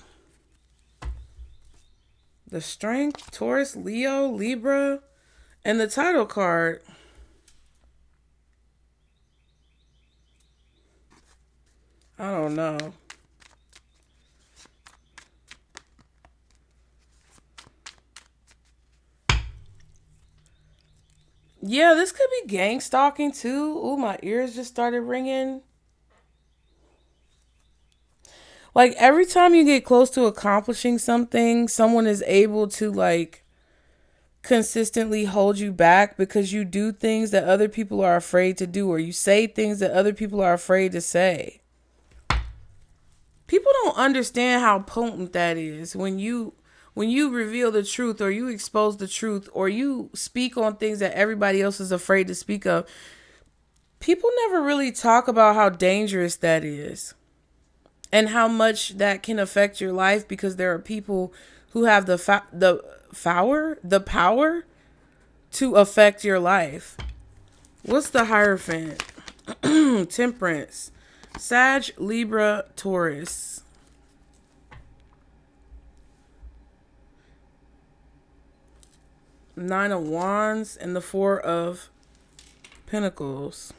The Strength, Taurus, Leo, Libra, and the title card. I don't know. Yeah, this could be gang stalking too. Ooh, my ears just started ringing. Like every time you get close to accomplishing something, someone is able to like consistently hold you back because you do things that other people are afraid to do, or you say things that other people are afraid to say. People don't understand how potent that is when you reveal the truth, or you expose the truth, or you speak on things that everybody else is afraid to speak of. People never really talk about how dangerous that is and how much that can affect your life, because there are people who have the power to affect your life. What's the Hierophant? Temperance. Sag, Libra, Taurus. Nine of Wands and the Four of Pentacles.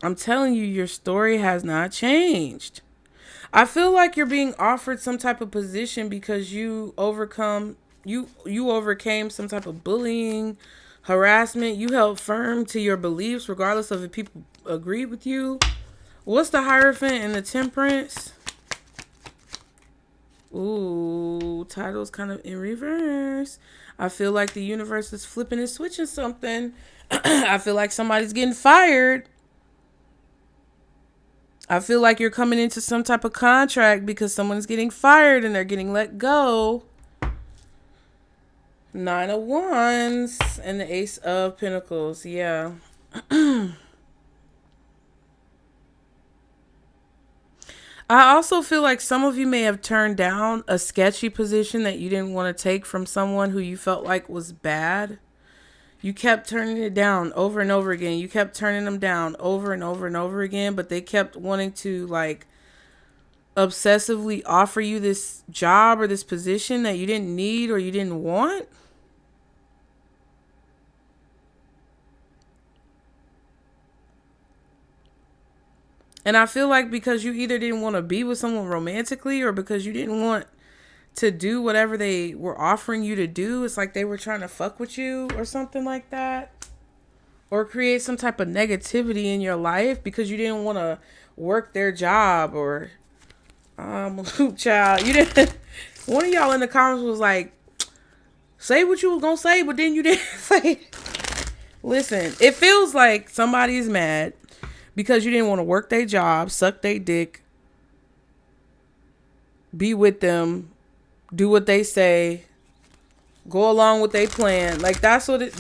I'm telling you, your story has not changed. I feel like you're being offered some type of position because you overcame some type of bullying, harassment. You held firm to your beliefs regardless of if people agree with you. What's the Hierophant and the Temperance? Ooh, title's kind of in reverse. I feel like the universe is flipping and switching something. I feel like somebody's getting fired. I feel like you're coming into some type of contract because someone's getting fired and they're getting let go. Nine of Wands and the Ace of Pentacles. Yeah. I also feel like some of you may have turned down a sketchy position that you didn't want to take from someone who you felt like was bad. You kept turning it down over and over again. You kept turning them down over and over and over again, but they kept wanting to like obsessively offer you this job or this position that you didn't need or you didn't want. And I feel like because you either didn't want to be with someone romantically or because you didn't want to do whatever they were offering you to do, it's like they were trying to fuck with you or something like that. Or create some type of negativity in your life because you didn't want to work their job or child. You didn't. One of y'all in the comments was like, say what you was gonna say, but then you didn't say it. Listen, it feels like somebody is mad because you didn't want to work their job, suck their dick, be with them, do what they say, go along with their plan. Like that's what it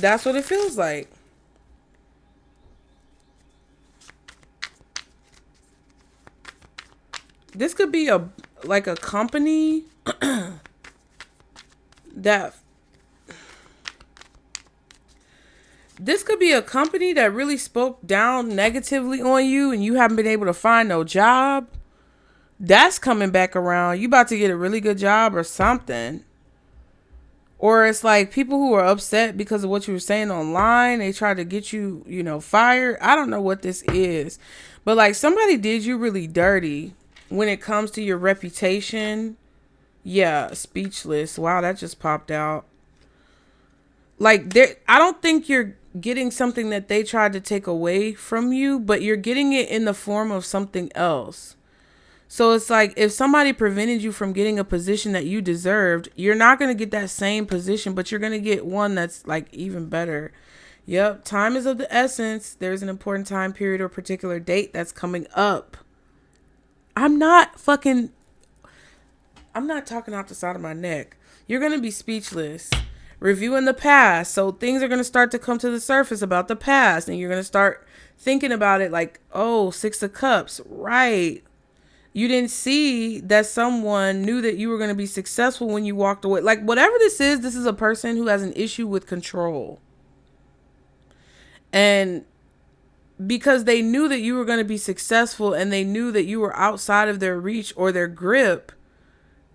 feels like. This could be a company that this could be a company that really spoke down negatively on you and you haven't been able to find no job. That's coming back around. You about to get a really good job or something. Or it's like people who are upset because of what you were saying online. They try to get you, fired. I don't know what this is. But like somebody did you really dirty when it comes to your reputation, Yeah, speechless. Wow, that just popped out. Like, there, I don't think you're getting something that they tried to take away from you, but you're getting it in the form of something else. So it's like if somebody prevented you from getting a position that you deserved, you're not going to get that same position, but you're going to get one that's like even better. Yep. Time is of the essence. There's an important time period or particular date that's coming up. I'm not talking out the side of my neck. You're going to be speechless. Reviewing the past. So things are going to start to come to the surface about the past. And you're going to start thinking about it like, oh, Six of Cups. Right. You didn't see that someone knew that you were going to be successful when you walked away. Like, whatever this is a person who has an issue with control. And because they knew that you were going to be successful and they knew that you were outside of their reach or their grip,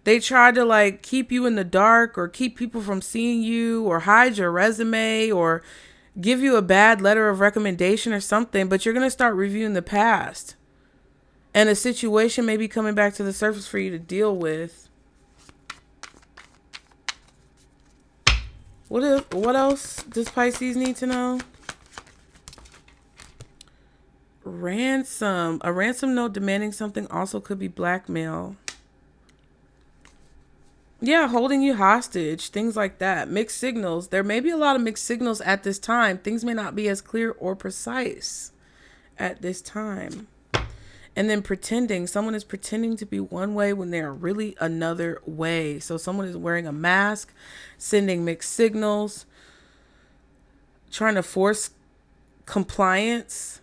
they tried to like keep you in the dark or keep people from seeing you or hide your resume or give you a bad letter of recommendation or something. But you're going to start reviewing the past. And a situation may be coming back to the surface for you to deal with. What else does Pisces need to know? Ransom. A ransom note demanding something also could be blackmail. Yeah, holding you hostage. Things like that. Mixed signals. There may be a lot of mixed signals at this time. Things may not be as clear or precise at this time. And then pretending. Someone is pretending to be one way when they're really another way. So someone is wearing a mask, sending mixed signals, trying to force compliance,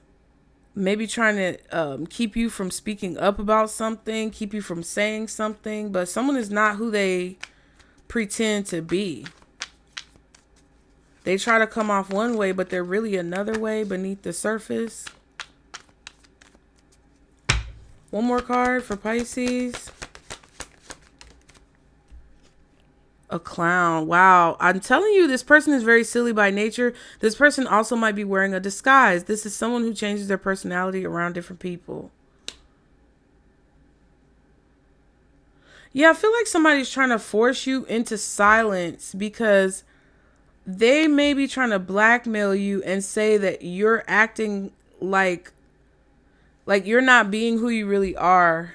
maybe trying to keep you from speaking up about something, keep you from saying something. But someone is not who they pretend to be. They try to come off one way, but they're really another way beneath the surface. One more card for Pisces. A clown. Wow. I'm telling you, this person is very silly by nature. This person also might be wearing a disguise. This is someone who changes their personality around different people. Yeah, I feel like somebody's trying to force you into silence because they may be trying to blackmail you and say that you're acting like you're not being who you really are.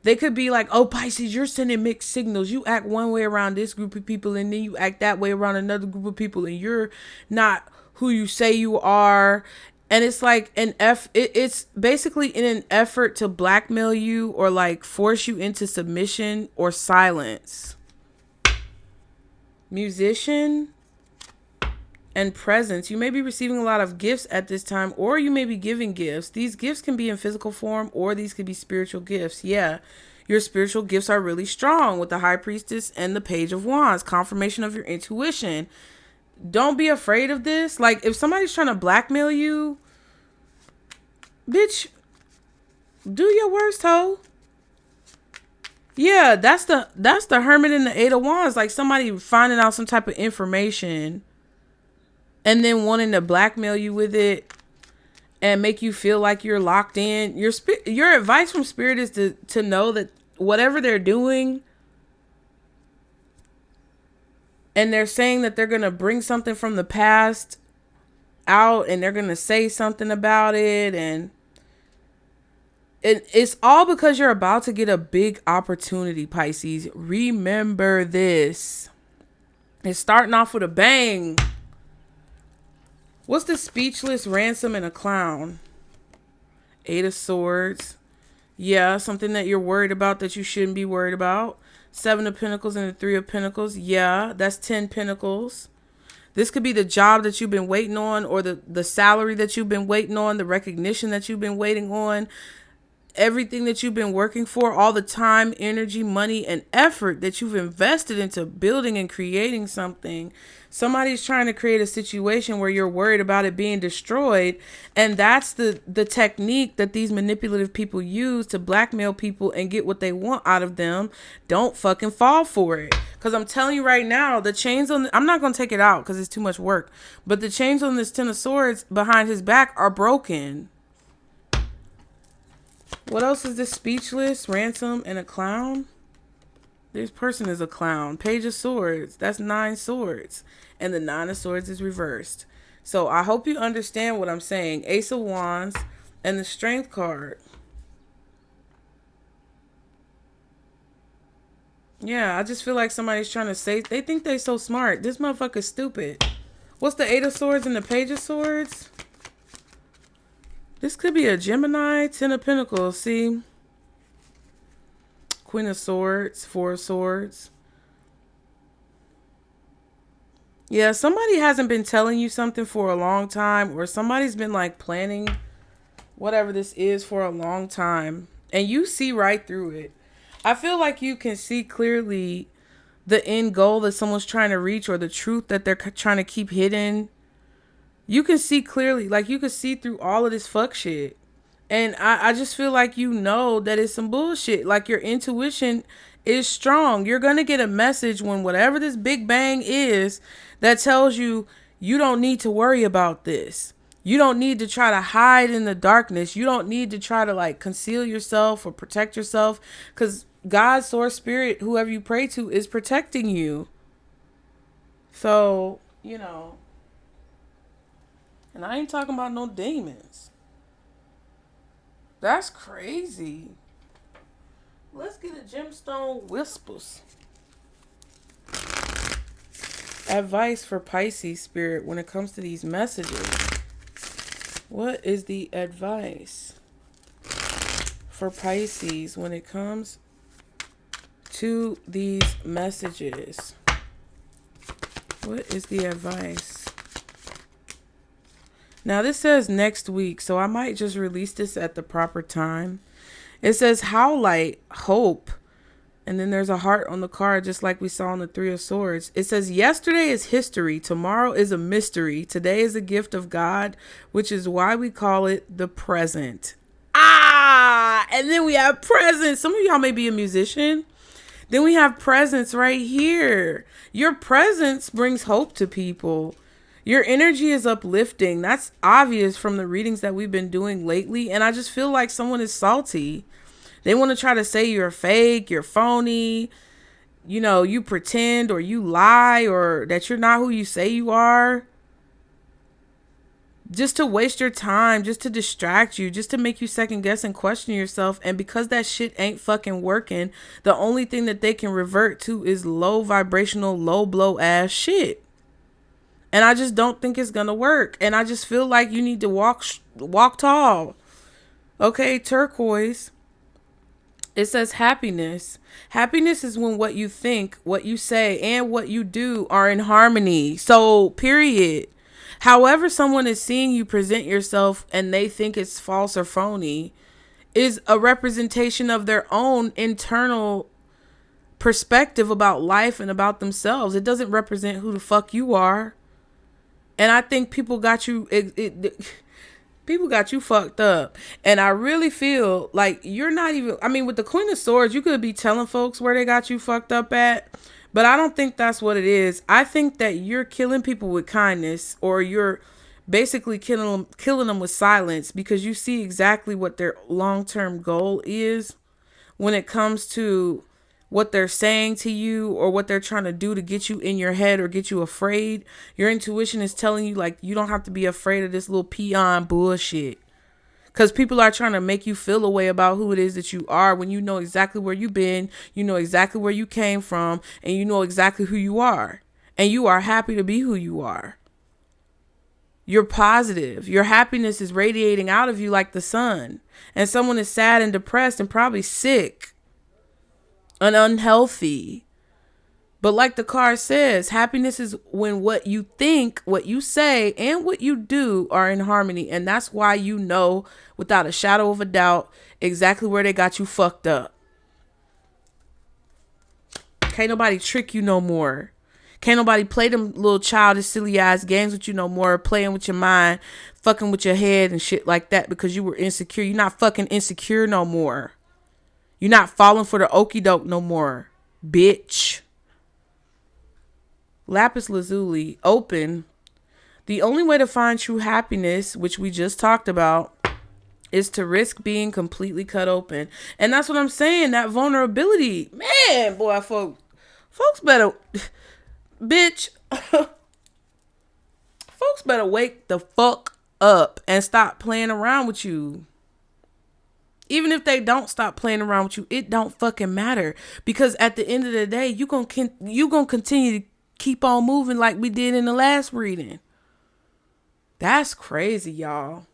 They could be like, oh, Pisces, you're sending mixed signals. You act one way around this group of people and then you act that way around another group of people and you're not who you say you are. And it's like it's basically in an effort to blackmail you or like force you into submission or silence. Musician and presents. You may be receiving a lot of gifts at this time, or you may be giving gifts. These gifts can be in physical form, or these could be spiritual gifts. Yeah, your spiritual gifts are really strong with the High Priestess and the Page of Wands. Confirmation of your intuition. Don't be afraid of this. Like, if somebody's trying to blackmail you, bitch, do your worst, hoe. Yeah, that's the Hermit and the Eight of Wands. Like, somebody finding out some type of information and then wanting to blackmail you with it and make you feel like you're locked in. Your advice from Spirit is to know that whatever they're doing, and they're saying that they're going to bring something from the past out and they're going to say something about it. And it's all because you're about to get a big opportunity, Pisces. Remember this. It's starting off with a bang. What's the speechless, ransom, and a clown? Eight of Swords. Yeah, something that you're worried about that you shouldn't be worried about. Seven of Pentacles and the Three of Pentacles. Yeah, that's 10 Pentacles. This could be the job that you've been waiting on, or the salary that you've been waiting on, the recognition that you've been waiting on. Everything that you've been working for, all the time, energy, money, and effort that you've invested into building and creating something. Somebody's trying to create a situation where you're worried about it being destroyed. And that's the technique that these manipulative people use to blackmail people and get what they want out of them. Don't fucking fall for it. Because I'm telling you right now, the chains on... I'm not going to take it out because it's too much work. But the chains on this Ten of Swords behind his back are broken. What else is this? Speechless, ransom, and a clown? This person is a clown. Page of Swords. That's 9 swords. And the 9 of swords is reversed. So I hope you understand what I'm saying. Ace of Wands and the Strength card. Yeah, I just feel like somebody's trying to say, they think they so smart. This motherfucker's stupid. What's the 8 of Swords and the Page of Swords? This could be a Gemini, 10 of Pentacles, see? Queen of Swords, 4 of Swords. Yeah, somebody hasn't been telling you something for a long time, or somebody's been like planning whatever this is for a long time, and you see right through it. I feel like you can see clearly the end goal that someone's trying to reach, or the truth that they're trying to keep hidden. You can see clearly, like you can see through all of this fuck shit. And I just feel like you know that it's some bullshit. Like your intuition is strong. You're going to get a message when whatever this big bang is that tells you you don't need to worry about this. You don't need to try to hide in the darkness. You don't need to try to like conceal yourself or protect yourself, because God, source, spirit, whoever you pray to is protecting you. So, you know, and I ain't talking about no demons. That's crazy. Let's get a gemstone whispers. Advice for Pisces spirit when it comes to these messages. What is the advice for Pisces when it comes to these messages? What is the advice? Now this says next week, so I might just release this at the proper time. It says highlight hope, and then there's a heart on the card just like we saw on the 3 of Swords. It says yesterday is history, tomorrow is a mystery, today is a gift of God, which is why we call it the present. And then we have presence. Some of y'all may be a musician. Then we have presence right here. Your presence brings hope to people. Your energy is uplifting. That's obvious from the readings that we've been doing lately. And I just feel like someone is salty. They want to try to say you're fake, you're phony, you know, you pretend or you lie, or that you're not who you say you are. Just to waste your time, just to distract you, just to make you second guess and question yourself. And because that shit ain't fucking working, the only thing that they can revert to is low vibrational, low blow ass shit. And I just don't think it's gonna work. And I just feel like you need to walk tall. Okay, turquoise. It says happiness. Happiness is when what you think, what you say, and what you do are in harmony. So, period. However someone is seeing you present yourself and they think it's false or phony is a representation of their own internal perspective about life and about themselves. It doesn't represent who the fuck you are. And I think people got you, people got you fucked up. And I really feel like you're not even, I mean, with the Queen of Swords, you could be telling folks where they got you fucked up at. But I don't think that's what it is. I think that you're killing people with kindness, or you're basically killing them with silence, because you see exactly what their long-term goal is when it comes to what they're saying to you or what they're trying to do to get you in your head or get you afraid. Your intuition is telling you like you don't have to be afraid of this little peon bullshit. Because people are trying to make you feel a way about who it is that you are, when you know exactly where you've been, you know exactly where you came from, and you know exactly who you are. And you are happy to be who you are. You're positive. Your happiness is radiating out of you like the sun. And someone is sad and depressed and probably sick and unhealthy. But like the card says, happiness is when what you think, what you say, and what you do are in harmony. And that's why you know without a shadow of a doubt exactly where they got you fucked up. Can't nobody trick you no more. Can't nobody play them little childish, silly ass games with you no more, playing with your mind, fucking with your head and shit like that because you were insecure. You're not fucking insecure no more. You're not falling for the okie doke no more, bitch. Lapis lazuli, open. The only way to find true happiness, which we just talked about, is to risk being completely cut open. And that's what I'm saying. That vulnerability, man, boy, folks better, bitch, folks better wake the fuck up and stop playing around with you. Even if they don't stop playing around with you, it don't fucking matter. Because at the end of the day, you gonna continue to keep on moving like we did in the last reading. That's crazy, y'all.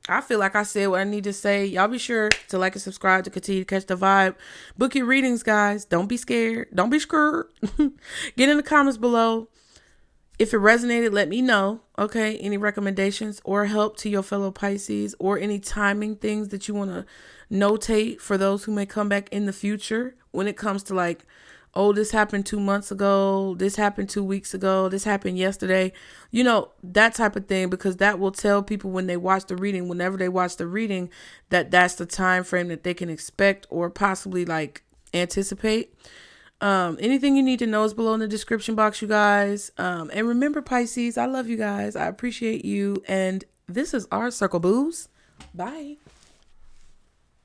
I feel like I said what I need to say. Y'all be sure to like and subscribe to continue to catch the vibe. Book your readings, guys. Don't be scared. Don't be scared. Get in the comments below. If it resonated, let me know. Okay. Any recommendations or help to your fellow Pisces, or any timing things that you want to notate for those who may come back in the future when it comes to like, oh, this happened 2 months ago. This happened 2 weeks ago. This happened yesterday. You know, that type of thing, because that will tell people when they watch the reading, whenever they watch the reading, that that's the time frame that they can expect or possibly like anticipate. Anything you need to know is below in the description box, you guys. And remember, Pisces, I love you guys. I appreciate you. And this is our Circle Booze. Bye.